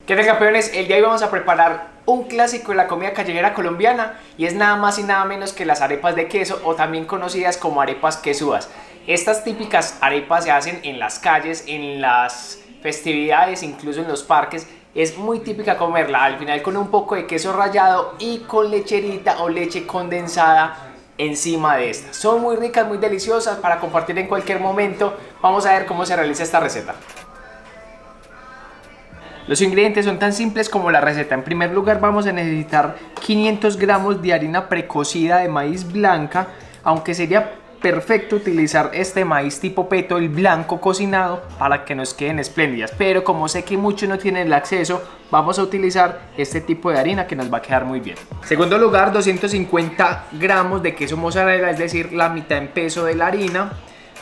¿Qué tal, campeones? El día de hoy vamos a preparar un clásico de la comida callejera colombiana y es nada más y nada menos que las arepas de queso, o también conocidas como arepas quesudas. Estas típicas arepas se hacen en las calles, en las festividades, incluso en los parques. Es muy típica comerla al final con un poco de queso rallado y con lecherita o leche condensada encima de estas. Son muy ricas, muy deliciosas para compartir en cualquier momento. Vamos a ver cómo se realiza esta receta. Los ingredientes son tan simples como la receta. En primer lugar vamos a necesitar 500 gramos de harina precocida de maíz blanca, aunque sería perfecto utilizar este maíz tipo peto, el blanco cocinado, para que nos queden espléndidas, pero como sé que muchos no tienen el acceso, vamos a utilizar este tipo de harina que nos va a quedar muy bien. En segundo lugar, 250 gramos de queso mozzarella, es decir, la mitad en peso de la harina.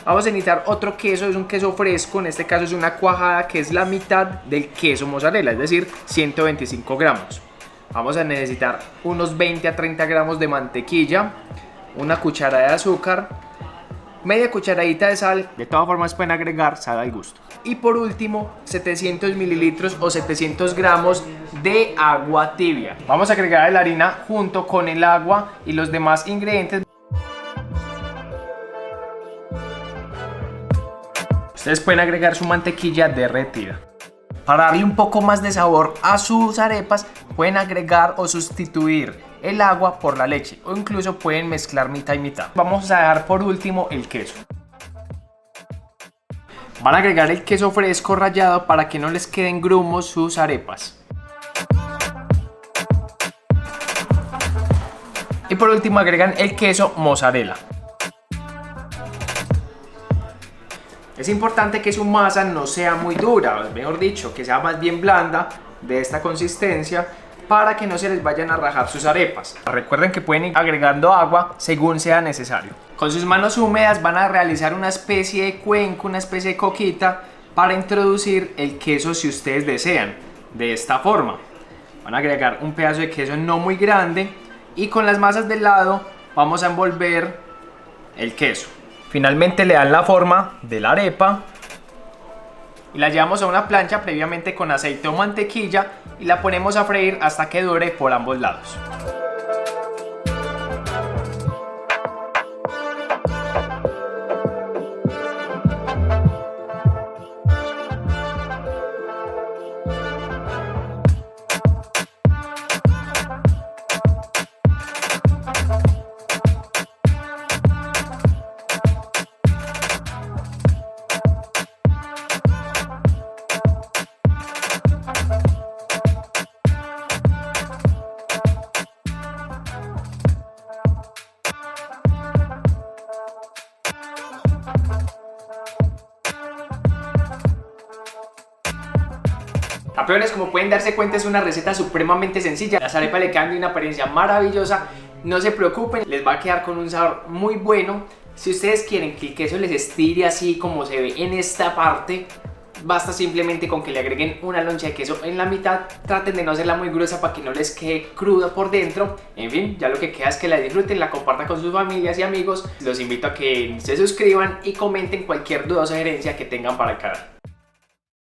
Vamos a necesitar otro queso, es un queso fresco, en este caso es una cuajada, que es la mitad del queso mozzarella, es decir, 125 gramos. Vamos a necesitar unos 20 a 30 gramos de mantequilla, una cucharada de azúcar, media cucharadita de sal, de todas formas pueden agregar sal al gusto. Y por último, 700 mililitros o 700 gramos de agua tibia. Vamos a agregar la harina junto con el agua y los demás ingredientes. Ustedes pueden agregar su mantequilla derretida. Para darle un poco más de sabor a sus arepas, pueden agregar o sustituir el agua por la leche, o incluso pueden mezclar mitad y mitad. Vamos a dejar por último el queso. Van a agregar el queso fresco rallado para que no les queden grumos sus arepas. Y por último agregan el queso mozzarella. Es importante que su masa no sea muy dura, mejor dicho, que sea más bien blanda, de esta consistencia, para que no se les vayan a rajar sus arepas. Recuerden que pueden ir agregando agua según sea necesario. Con sus manos húmedas van a realizar una especie de cuenco, una especie de coquita, para introducir el queso si ustedes desean. De esta forma, van a agregar un pedazo de queso no muy grande y con las masas del lado vamos a envolver el queso. Finalmente le dan la forma de la arepa y la llevamos a una plancha previamente con aceite o mantequilla y la ponemos a freír hasta que dore por ambos lados. Campeones, como pueden darse cuenta, es una receta supremamente sencilla. Las arepas le quedan de una apariencia maravillosa. No se preocupen, les va a quedar con un sabor muy bueno. Si ustedes quieren que el queso les estire así como se ve en esta parte, basta simplemente con que le agreguen una loncha de queso en la mitad. Traten de no hacerla muy gruesa para que no les quede cruda por dentro. En fin, ya lo que queda es que la disfruten, la compartan con sus familias y amigos. Los invito a que se suscriban y comenten cualquier duda o sugerencia que tengan para el canal.